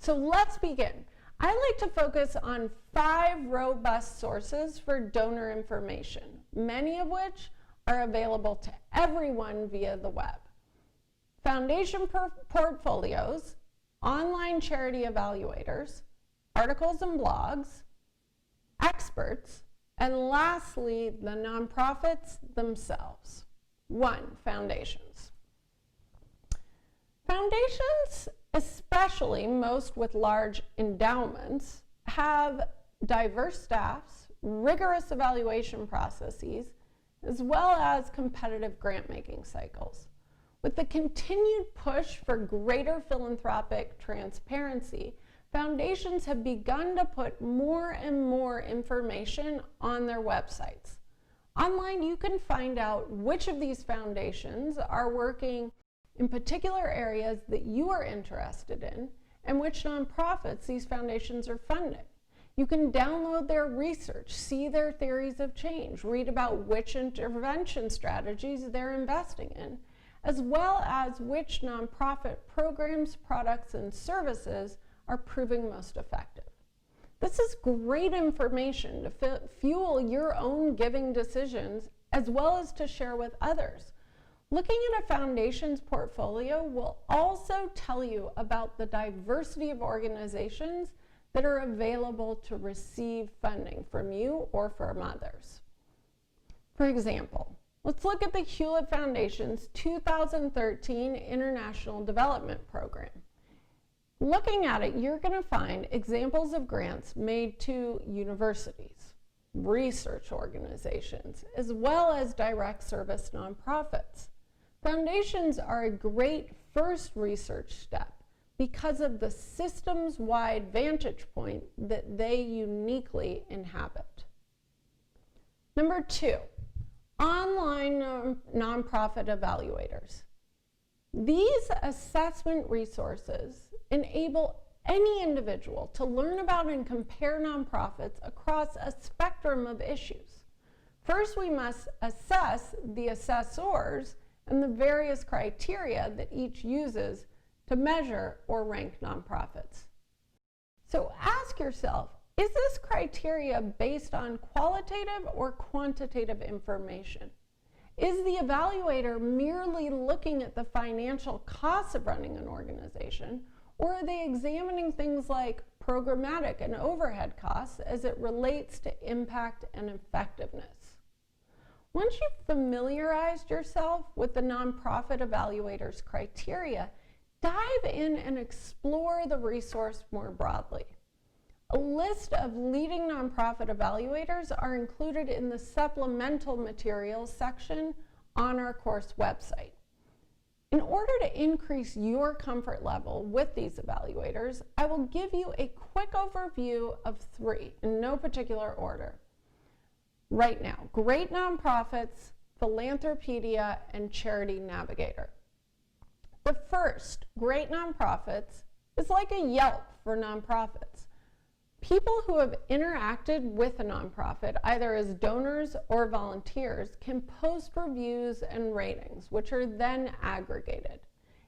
So let's begin. I like to focus on 5 robust sources for donor information, many of which are available to everyone via the web. Foundation portfolios, online charity evaluators, articles and blogs, experts, and lastly, the nonprofits themselves. 1, foundations. Foundations, especially most with large endowments, have diverse staffs, rigorous evaluation processes, as well as competitive grant-making cycles. With the continued push for greater philanthropic transparency, foundations have begun to put more and more information on their websites. Online, you can find out which of these foundations are working in particular areas that you are interested in, and which nonprofits these foundations are funding. You can download their research, see their theories of change, read about which intervention strategies they're investing in, as well as which nonprofit programs, products, and services are proving most effective. This is great information to fuel your own giving decisions, as well as to share with others. Looking at a foundation's portfolio will also tell you about the diversity of organizations that are available to receive funding from you or from others. For example, let's look at the Hewlett Foundation's 2013 International Development Program. Looking at it, you're going to find examples of grants made to universities, research organizations, as well as direct service nonprofits. Foundations are a great first research step because of the systems-wide vantage point that they uniquely inhabit. Number 2, online nonprofit evaluators. These assessment resources enable any individual to learn about and compare nonprofits across a spectrum of issues. First, we must assess the assessors and the various criteria that each uses to measure or rank nonprofits. So ask yourself, is this criteria based on qualitative or quantitative information? Is the evaluator merely looking at the financial costs of running an organization, or are they examining things like programmatic and overhead costs as it relates to impact and effectiveness? Once you've familiarized yourself with the nonprofit evaluator's criteria, dive in and explore the resource more broadly. A list of leading nonprofit evaluators are included in the supplemental materials section on our course website. In order to increase your comfort level with these evaluators, I will give you a quick overview of 3 in no particular order. Right now, Great Nonprofits, Philanthropedia, and Charity Navigator. The first, Great Nonprofits, is like a Yelp for nonprofits. People who have interacted with a nonprofit, either as donors or volunteers, can post reviews and ratings, which are then aggregated.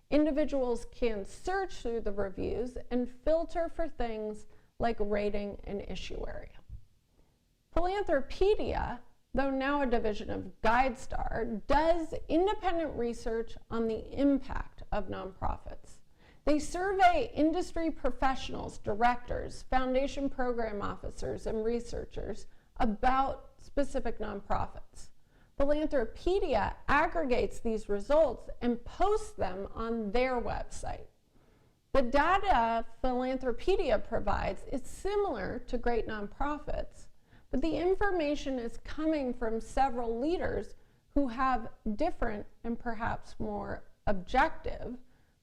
Individuals can search through the reviews and filter for things like rating and issue area. Philanthropedia, though now a division of GuideStar, does independent research on the impact of nonprofits. They survey industry professionals, directors, foundation program officers, and researchers about specific nonprofits. Philanthropedia aggregates these results and posts them on their website. The data Philanthropedia provides is similar to Great Nonprofits, but the information is coming from several leaders who have different and perhaps more objective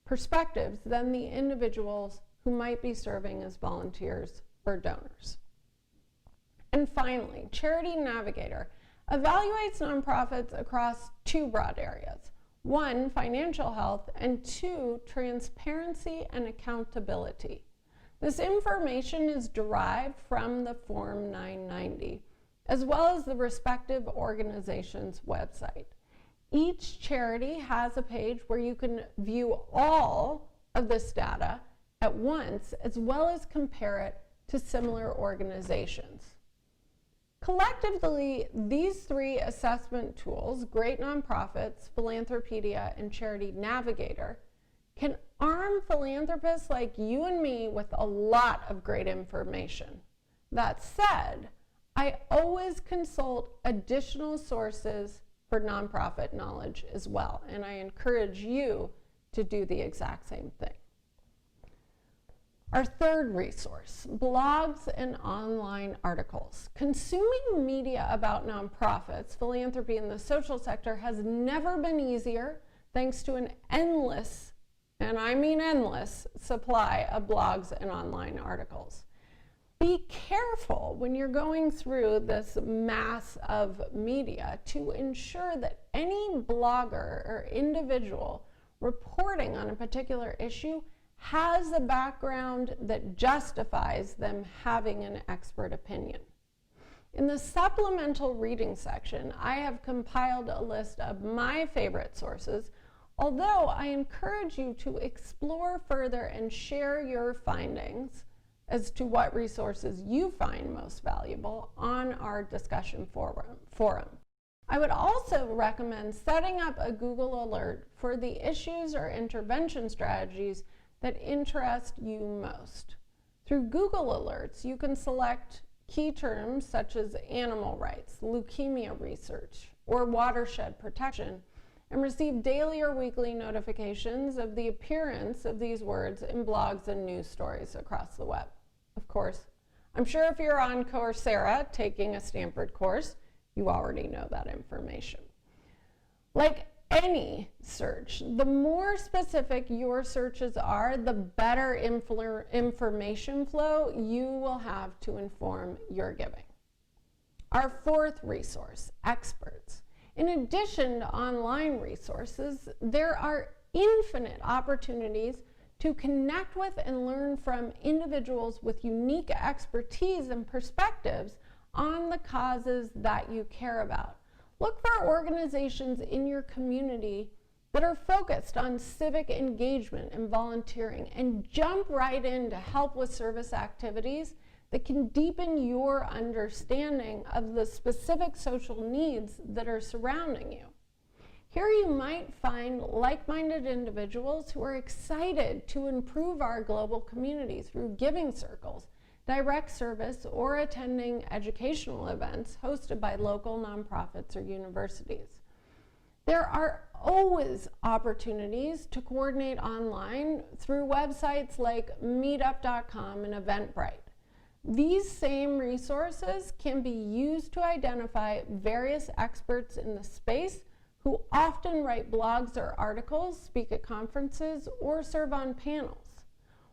perspectives than the individuals who might be serving as volunteers or donors. And finally, Charity Navigator evaluates nonprofits across 2 broad areas. 1, financial health, and 2, transparency and accountability. This information is derived from the Form 990, as well as the respective organization's website. Each charity has a page where you can view all of this data at once, as well as compare it to similar organizations. Collectively, these three assessment tools, Great Nonprofits, Philanthropedia, and Charity Navigator, can arm philanthropists like you and me with a lot of great information. That said, I always consult additional sources for nonprofit knowledge as well, and I encourage you to do the exact same thing. Our third resource, blogs and online articles. Consuming media about nonprofits, philanthropy, and the social sector has never been easier thanks to an endless, and I mean endless, supply of blogs and online articles. Be careful when you're going through this mass of media to ensure that any blogger or individual reporting on a particular issue has a background that justifies them having an expert opinion. In the supplemental reading section, I have compiled a list of my favorite sources, although I encourage you to explore further and share your findings as to what resources you find most valuable on our discussion forum. I would also recommend setting up a Google alert for the issues or intervention strategies that interest you most. Through Google Alerts, you can select key terms such as animal rights, leukemia research, or watershed protection, and receive daily or weekly notifications of the appearance of these words in blogs and news stories across the web. Of course, I'm sure if you're on Coursera taking a Stanford course, you already know that information. Like any search, the more specific your searches are, the better information flow you will have to inform your giving. Our fourth resource, experts. In addition to online resources, there are infinite opportunities to connect with and learn from individuals with unique expertise and perspectives on the causes that you care about. Look for organizations in your community that are focused on civic engagement and volunteering, and jump right in to help with service activities that can deepen your understanding of the specific social needs that are surrounding you. Here you might find like-minded individuals who are excited to improve our global community through giving circles, direct service, or attending educational events hosted by local nonprofits or universities. There are always opportunities to coordinate online through websites like meetup.com and Eventbrite. These same resources can be used to identify various experts in the space who often write blogs or articles, speak at conferences, or serve on panels.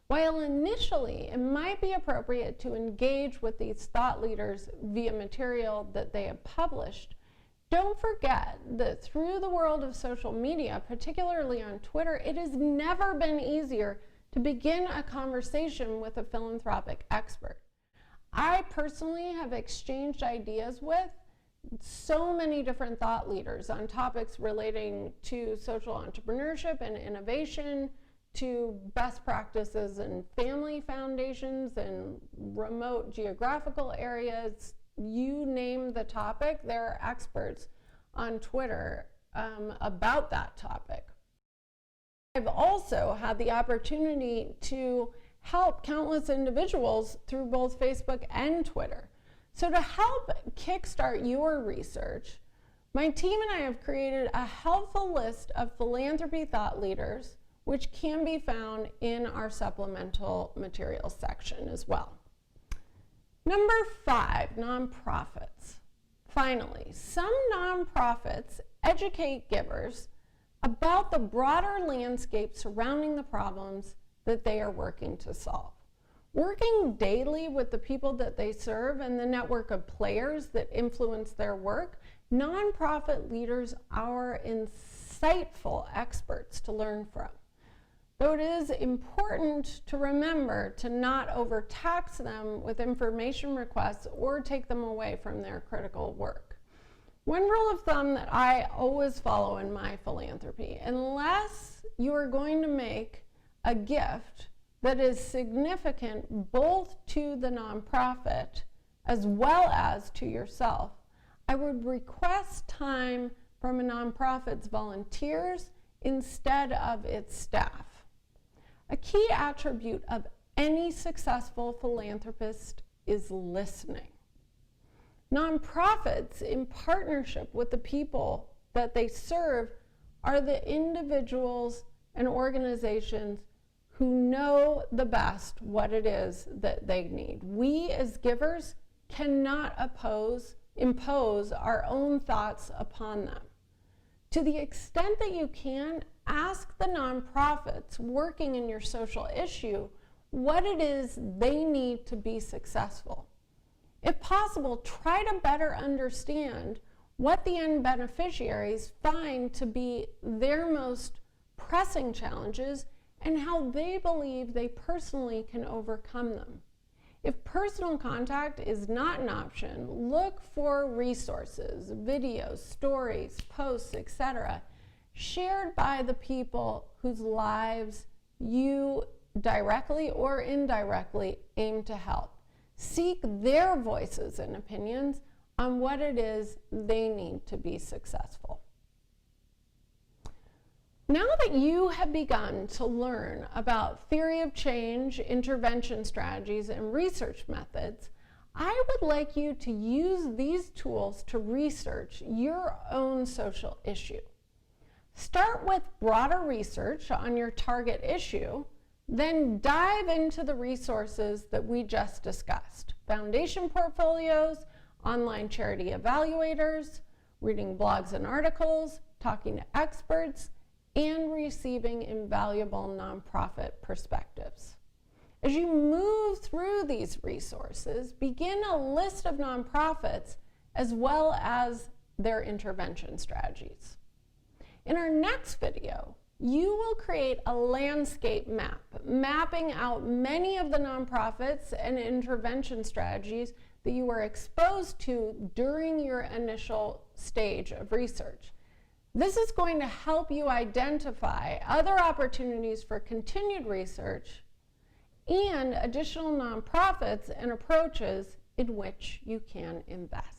While initially it might be appropriate to engage with these thought leaders via material that they have published, don't forget that through the world of social media, particularly on Twitter, it has never been easier to begin a conversation with a philanthropic expert. I personally have exchanged ideas with so many different thought leaders on topics relating to social entrepreneurship and innovation, to best practices in family foundations and remote geographical areas. You name the topic, there are experts on Twitter about that topic. I've also had the opportunity to help countless individuals through both Facebook and Twitter. So to help kickstart your research, my team and I have created a helpful list of philanthropy thought leaders, which can be found in our supplemental materials section as well. Number 5, nonprofits. Finally, some nonprofits educate givers about the broader landscape surrounding the problems that they are working to solve. Working daily with the people that they serve and the network of players that influence their work, nonprofit leaders are insightful experts to learn from. Though it is important to remember to not overtax them with information requests or take them away from their critical work. One rule of thumb that I always follow in my philanthropy: unless you are going to make a gift that is significant both to the nonprofit as well as to yourself, I would request time from a nonprofit's volunteers instead of its staff. A key attribute of any successful philanthropist is listening. Nonprofits, in partnership with the people that they serve, are the individuals and organizations who know the best what it is that they need. We as givers cannot impose our own thoughts upon them. To the extent that you can, ask the nonprofits working in your social issue what it is they need to be successful. If possible, try to better understand what the end beneficiaries find to be their most pressing challenges and how they believe they personally can overcome them. If personal contact is not an option, look for resources, videos, stories, posts, etc., shared by the people whose lives you directly or indirectly aim to help. Seek their voices and opinions on what it is they need to be successful. Now that you have begun to learn about theory of change, intervention strategies, and research methods, I would like you to use these tools to research your own social issue. Start with broader research on your target issue, then dive into the resources that we just discussed: foundation portfolios, online charity evaluators, reading blogs and articles, talking to experts, and receiving invaluable nonprofit perspectives. As you move through these resources, begin a list of nonprofits as well as their intervention strategies. In our next video, you will create a landscape map, mapping out many of the nonprofits and intervention strategies that you were exposed to during your initial stage of research. This is going to help you identify other opportunities for continued research and additional nonprofits and approaches in which you can invest.